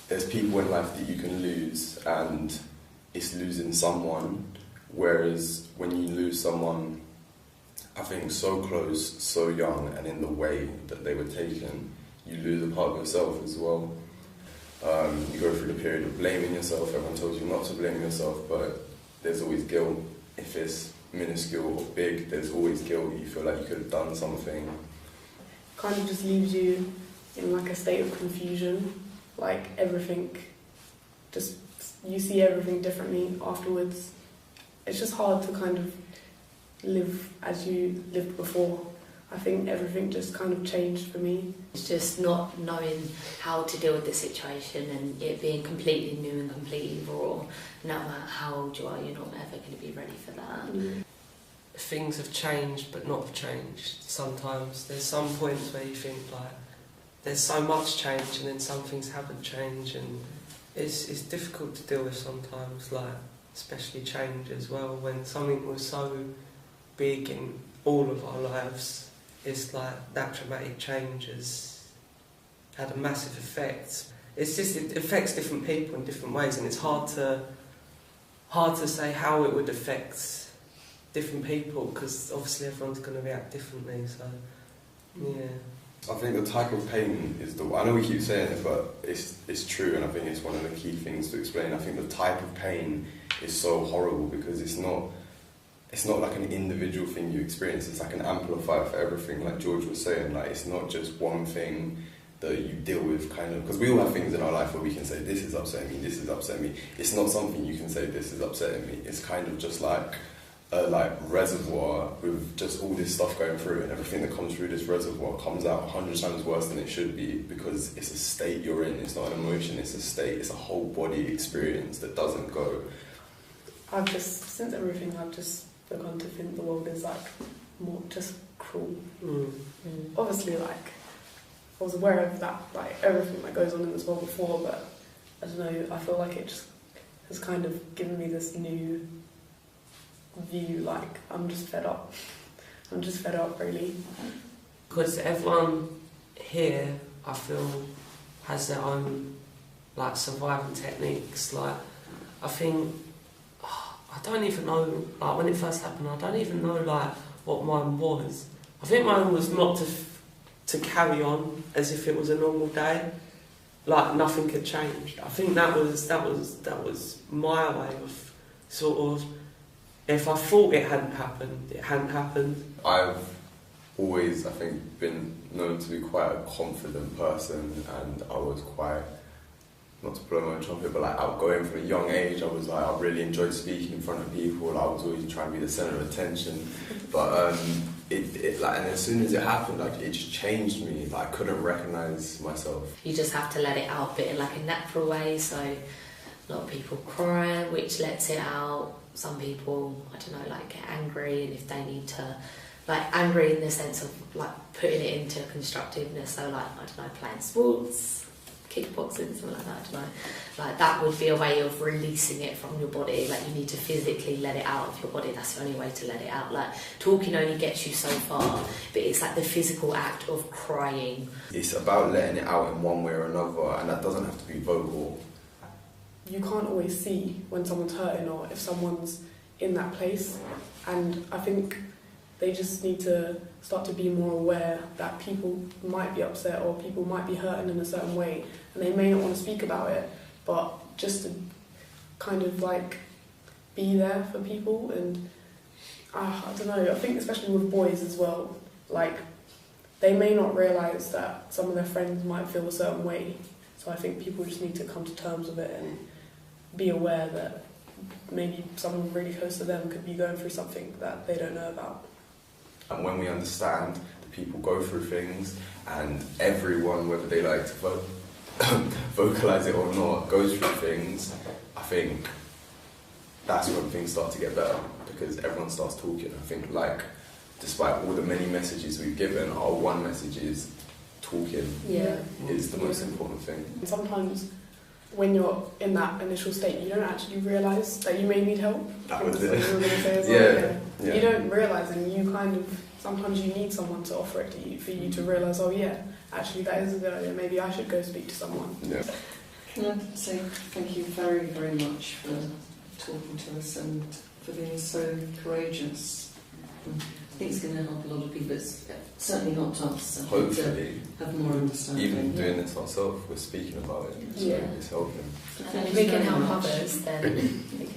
there's people in life that you can lose, and it's losing someone, whereas when you lose someone, I think, so close, so young, and in the way that they were taken, you lose a part of yourself as well. You go through the period of blaming yourself. Everyone tells you not to blame yourself, but there's always guilt. If it's minuscule or big, there's always guilt. You feel like you could have done something. Kind of just leaves you in like a state of confusion. Like everything, just you see everything differently afterwards. It's just hard to kind of live as you lived before. I think everything just kind of changed for me. It's just not knowing how to deal with the situation and it being completely new and completely raw. No matter how old you are, you're not ever going to be ready for that. Mm. Things have changed but not changed sometimes. There's some points where you think like there's so much change and then some things haven't changed, and it's difficult to deal with sometimes, like especially change as well. When something was so big in all of our lives, it's like that traumatic change has had a massive effect. It's just, it affects different people in different ways, and it's hard to say how it would affect different people, because obviously everyone's going to react differently, so yeah. I think the type of pain is I know we keep saying it, but it's true, and I think it's one of the key things to explain. I think the type of pain is so horrible because it's not like an individual thing you experience. It's like an amplifier for everything, like George was saying. Like, it's not just one thing that you deal with, kind of, because we all have things in our life where we can say, this is upsetting me, this is upsetting me. It's not something you can say, this is upsetting me. It's kind of just like a reservoir with just all this stuff going through, and everything that comes through this reservoir comes out 100 times worse than it should be, because it's a state you're in. It's not an emotion, it's a state. It's a whole body experience that doesn't go. Since everything, I've just begun to think the world is like more just cruel. Obviously, like I was aware of that, like everything that goes on in this world before, but I don't know, I feel like it just has kind of given me this new view. Like, I'm just fed up. I'm just fed up, really. Because everyone here, I feel, has their own like surviving techniques. Like, I think I don't even know, like when it first happened, I don't even know like what mine was. I think mine was not to carry on as if it was a normal day, like nothing had changed. I think that was my way of sort of, if I thought it hadn't happened, it hadn't happened. I've always, I think, been known to be quite a confident person, and I was quite, not to blow my own trumpet, but like outgoing from a young age. I was like, I really enjoyed speaking in front of people. I was always trying to be the centre of attention. But it like, and as soon as it happened, like it just changed me. Like, I couldn't recognise myself. You just have to let it out a bit in like a natural way. So a lot of people cry, which lets it out. Some people, I don't know, like get angry, and if they need to, like angry in the sense of like putting it into constructiveness. So like, I don't know, playing sports, kickboxing, something like that, I don't know. Like that would be a way of releasing it from your body. Like, you need to physically let it out of your body. That's the only way to let it out. Like, talking only gets you so far, but it's like the physical act of crying. It's about letting it out in one way or another, and that doesn't have to be vocal. You can't always see when someone's hurting or if someone's in that place, and I think they just need to start to be more aware that people might be upset or people might be hurting in a certain way, and they may not want to speak about it, but just to kind of like be there for people. And I don't know, I think especially with boys as well, like they may not realise that some of their friends might feel a certain way, so I think people just need to come to terms with it and be aware that maybe someone really close to them could be going through something that they don't know about. And when we understand that people go through things, and everyone, whether they like to vocalise it or not, goes through things, I think that's when things start to get better, because everyone starts talking. I think, like, despite all the many messages we've given, our one message is talking. Yeah. Is the most important thing. And sometimes when you're in that initial state, you don't actually realise that you may need help. That was That's it. what you were going to say as well. Yeah. You don't realise, and you kind of, sometimes you need someone to offer it to you for you to realise, oh yeah, actually that is a good idea, maybe I should go speak to someone. Yeah. Can I say thank you very, very much for talking to us and for being so courageous. I think it's going to help a lot of people. It's certainly helped us. I think, Hopefully, to have more understanding. even doing this ourselves, we're speaking about it. So Yeah. it's helping. And if we can help others, then we can